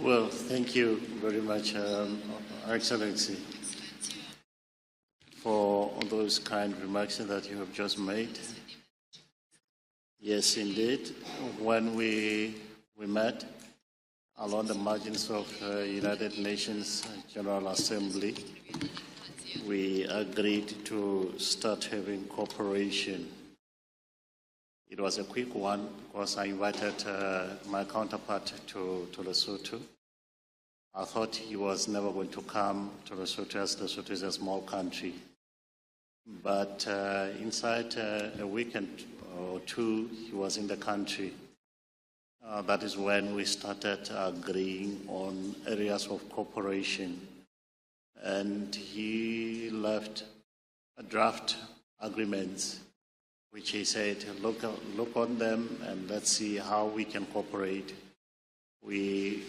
Well, thank you very much, Excellency, for those kind remarks that you have just made. Yes, indeed. When we met along the margins of United Nations General Assembly, we agreed to start having cooperation. It was a quick one because I invited my counterpart to Lesotho. I thought he was never going to come to Lesotho, as Lesotho is a small country. But inside a weekend or two, he was in the country. That is when we started agreeing on areas of cooperation. And he left a draft agreements, which he said, look on them and let's see how we can cooperate. We've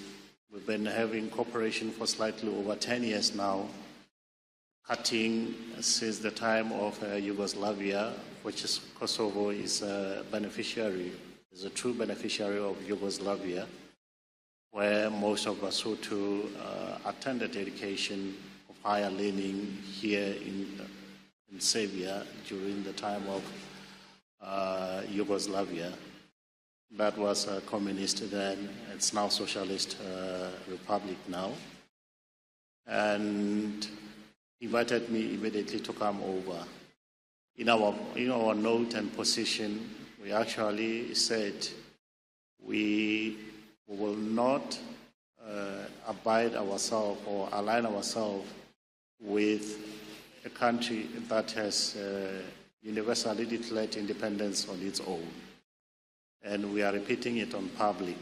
been having cooperation for slightly over 10 years now, cutting since the time of Yugoslavia, which is Kosovo is a beneficiary, is a true beneficiary of Yugoslavia, where most of Lesotho attended education of higher learning here in Serbia during the time of Yugoslavia. That was a communist then. It's now socialist republic now. And invited me immediately to come over. In our note and position, we actually said we will not abide ourselves or align ourselves with a country that has universally declared independence on its own. And we are repeating it on public,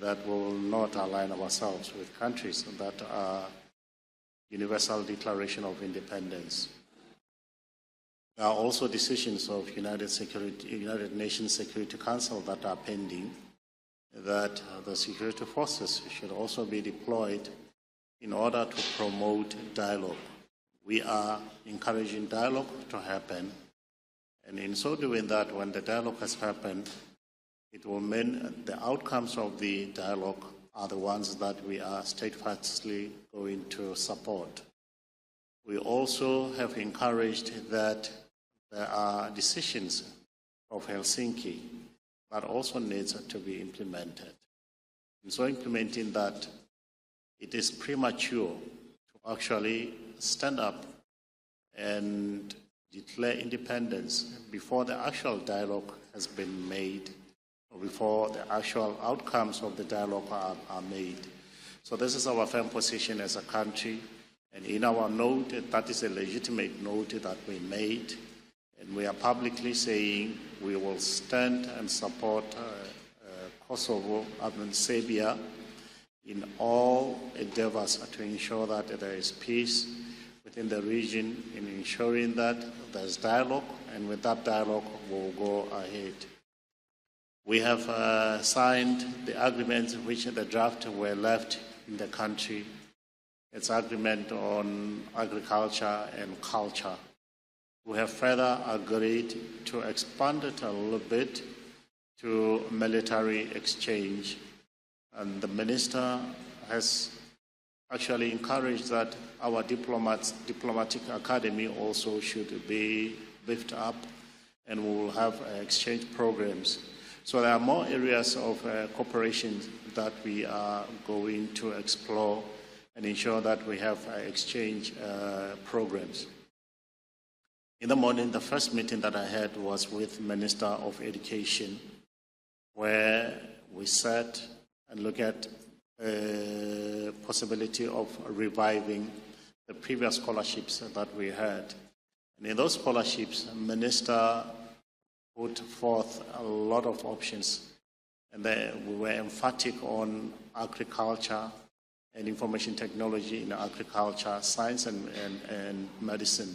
that we will not align ourselves with countries that are universal declaration of independence. There are also decisions of United Nations Security Council that are pending, that the security forces should also be deployed in order to promote dialogue. We are encouraging dialogue to happen, and in so doing that, when the dialogue has happened, it will mean the outcomes of the dialogue are the ones that we are steadfastly going to support. We also have encouraged that there are decisions of Helsinki that also needs to be implemented. And so implementing that, it is premature to actually stand up and declare independence before the actual dialogue has been made, or before the actual outcomes of the dialogue are made. So this is our firm position as a country, and in our note, that is a legitimate note that we made, and we are publicly saying we will stand and support Kosovo and Serbia in all endeavors to ensure that there is peace within the region, in ensuring that there's dialogue, and with that dialogue we'll go ahead. We have signed the agreements which the draft were left in the country. It's agreement on agriculture and culture. We have further agreed to expand it a little bit to military exchange. And the minister has actually encouraged that our diplomatic academy also should be beefed up, and we will have exchange programs. So there are more areas of cooperation that we are going to explore and ensure that we have exchange programs. In the morning, the first meeting that I had was with Minister of Education, where we sat and looked at the possibility of reviving the previous scholarships that we had. And in those scholarships, the Minister put forth a lot of options, and we were emphatic on agriculture and information technology in agriculture, science and medicine.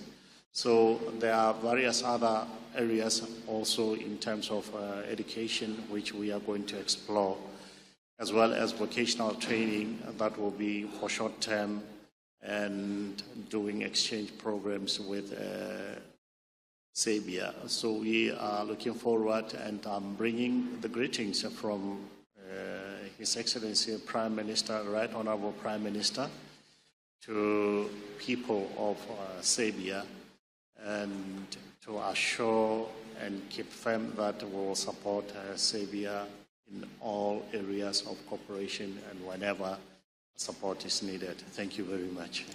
So there are various other areas also in terms of education which we are going to explore, as well as vocational training that will be for short term, and doing exchange programs with Serbia. So we are looking forward, and I'm bringing the greetings from His Excellency Prime Minister, Right Honorable Prime Minister, to people of Serbia, and to assure and keep firm that we will support Serbia in all areas of cooperation and whenever support is needed. Thank you very much.